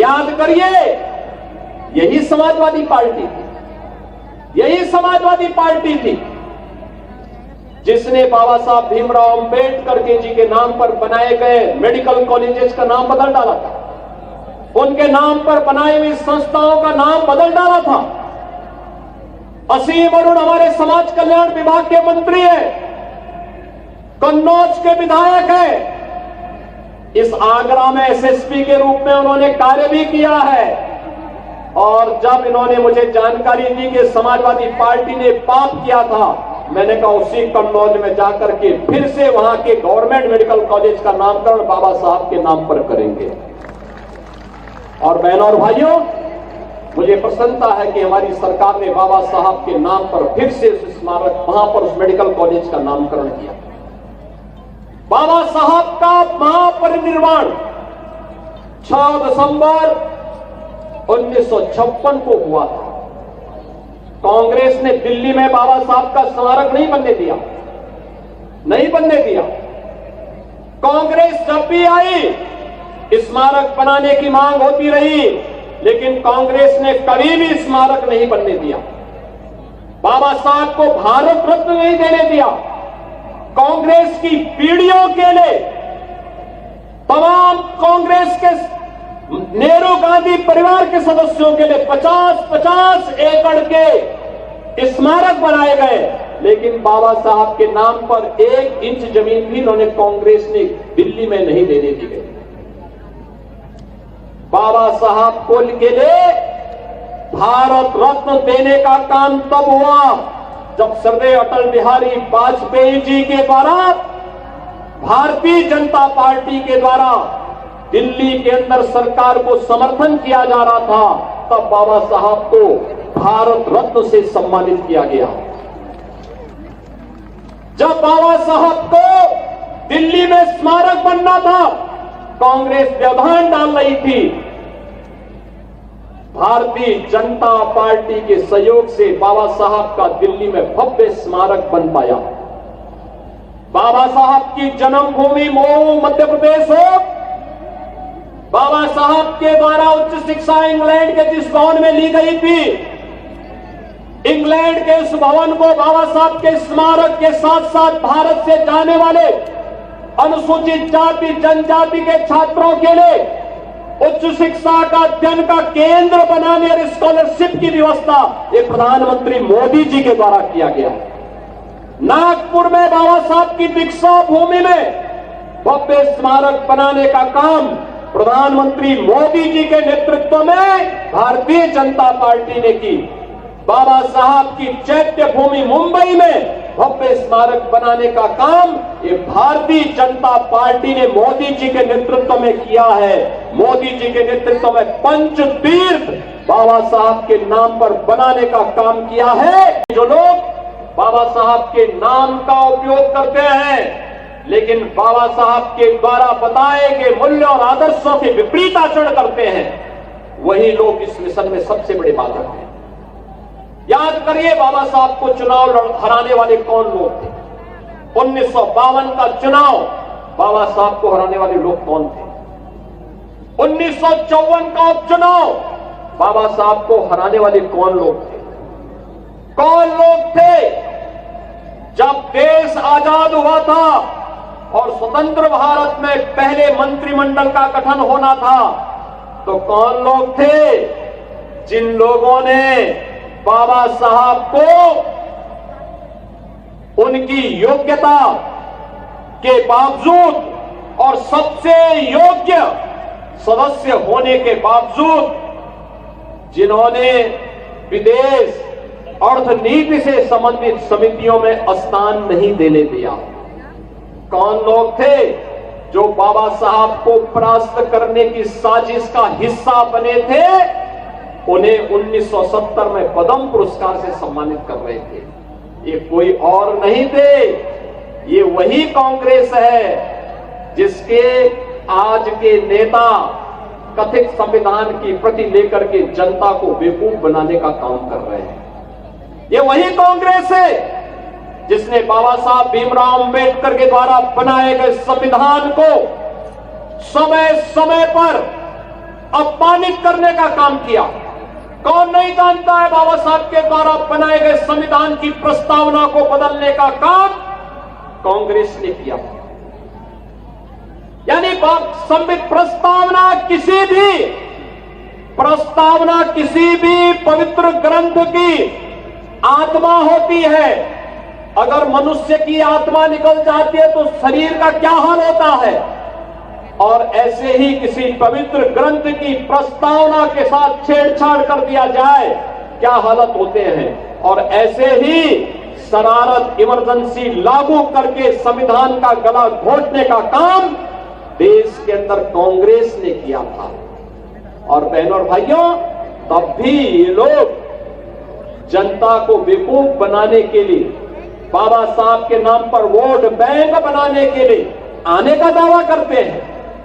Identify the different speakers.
Speaker 1: याद करिए, यही समाजवादी पार्टी थी, यही समाजवादी पार्टी थी जिसने बाबा साहब भीमराव अंबेडकर जी के नाम पर बनाए गए मेडिकल कॉलेजेस का नाम बदल डाला था, उनके नाम पर बनाई हुई संस्थाओं का नाम बदल डाला था। असीम अरुण हमारे समाज कल्याण विभाग के मंत्री हैं, कन्नौज के विधायक हैं, इस आगरा में एसएसपी के रूप में उन्होंने कार्य भी किया है। और जब इन्होंने मुझे जानकारी दी कि समाजवादी पार्टी ने पाप किया था, मैंने कहा उसी कन्नौज में जाकर के फिर से वहां के गवर्नमेंट मेडिकल कॉलेज का नामकरण बाबा साहब के नाम पर करेंगे। और बहनों और भाइयों, मुझे प्रसन्नता है कि हमारी सरकार ने बाबा साहब के नाम पर फिर से उस स्मारक, वहां पर उस मेडिकल कॉलेज का नामकरण किया। बाबा साहब का महापरिनिर्वाण 6 दिसंबर 1956 को हुआ था। कांग्रेस ने दिल्ली में बाबा साहब का स्मारक नहीं बनने दिया, नहीं बनने दिया। कांग्रेस जब भी आई स्मारक बनाने की मांग होती रही, लेकिन कांग्रेस ने कभी भी स्मारक नहीं बनने दिया। बाबा साहब को भारत रत्न नहीं देने दिया। कांग्रेस की पीढ़ियों के लिए तमाम कांग्रेस के नेहरू गांधी परिवार के सदस्यों के लिए 50-50 एकड़ के स्मारक बनाए गए, लेकिन बाबा साहब के नाम पर 1 इंच जमीन भी उन्होंने कांग्रेस ने दिल्ली में नहीं देने दी गई। बाबा साहब को के लिए भारत रत्न देने का काम तब हुआ जब श्रद्धेय अटल बिहारी वाजपेयी जी के द्वारा, भारतीय जनता पार्टी के द्वारा दिल्ली के अंदर सरकार को समर्थन किया जा रहा था। तब बाबा साहब को भारत रत्न से सम्मानित किया गया। जब बाबा साहब को दिल्ली में स्मारक बनना था, कांग्रेस व्यवधान डाल रही थी। भारतीय जनता पार्टी के सहयोग से बाबा साहब का दिल्ली में भव्य स्मारक बन पाया। बाबा साहब की जन्मभूमि मऊ मध्य प्रदेश हो, बाबा साहब के द्वारा उच्च शिक्षा इंग्लैंड के जिस भवन में ली गई थी, इंग्लैंड के उस भवन को बाबा साहब के स्मारक के साथ साथ भारत से जाने वाले अनुसूचित जाति जनजाति के छात्रों के लिए उच्च शिक्षा का अध्ययन का केंद्र बनाने और स्कॉलरशिप की व्यवस्था ये प्रधानमंत्री मोदी जी के द्वारा किया गया। नागपुर में बाबा साहब की दीक्षा भूमि में भव्य स्मारक बनाने का काम प्रधानमंत्री मोदी जी के नेतृत्व में भारतीय जनता पार्टी ने की। बाबा साहब की चैत्य भूमि मुंबई में भव्य स्मारक बनाने का काम ये भारतीय जनता पार्टी ने मोदी जी के नेतृत्व में किया है। मोदी जी के नेतृत्व में पंच तीर्थ बाबा साहब के नाम पर बनाने का काम किया है। जो लोग बाबा साहब के नाम का उपयोग करते हैं, लेकिन बाबा साहब के द्वारा बताए गए मूल्य और आदर्शों के विपरीत आचरण करते हैं, वही लोग इस मिशन में सबसे बड़े बाधक हैं। याद करिए, बाबा साहब को चुनाव हराने वाले कौन लोग थे? 1952 का चुनाव बाबा साहब को हराने वाले लोग कौन थे? 1954 का उपचुनाव बाबा साहब को हराने वाले कौन लोग थे? कौन लोग थे? जब देश आजाद हुआ था और स्वतंत्र भारत में पहले मंत्रिमंडल का गठन होना था, तो कौन लोग थे जिन लोगों ने बाबा साहब को उनकी योग्यता के बावजूद और सबसे योग्य सदस्य होने के बावजूद जिन्होंने विदेश अर्थनीति से संबंधित समितियों में स्थान नहीं देने दिया? कौन लोग थे जो बाबा साहब को परास्त करने की साजिश का हिस्सा बने थे? उन्हें 1970 में पद्म पुरस्कार से सम्मानित कर रहे थे। ये कोई और नहीं थे, ये वही कांग्रेस है जिसके आज के नेता कथित संविधान की प्रति लेकर के जनता को बेवकूफ बनाने का काम कर रहे हैं। ये वही कांग्रेस है जिसने बाबा साहब भीमराव अंबेडकर के द्वारा बनाए गए संविधान को समय समय पर अपमानित करने का काम किया। कौन नहीं जानता है बाबा साहब के द्वारा बनाए गए संविधान की प्रस्तावना को बदलने का काम कांग्रेस ने किया। यानी प्रस्तावना किसी भी पवित्र ग्रंथ की आत्मा होती है। अगर मनुष्य की आत्मा निकल जाती है तो शरीर का क्या हाल होता है, और ऐसे ही किसी पवित्र ग्रंथ की प्रस्तावना के साथ छेड़छाड़ कर दिया जाए क्या हालत होते हैं। और ऐसे ही शरारत इमरजेंसी लागू करके संविधान का गला घोटने का काम देश के अंदर कांग्रेस ने किया था। और बहनों और भाइयों, तब भी ये लोग जनता को बेवकूफ बनाने के लिए, बाबा साहब के नाम पर वोट बैंक बनाने के लिए आने का दावा करते हैं।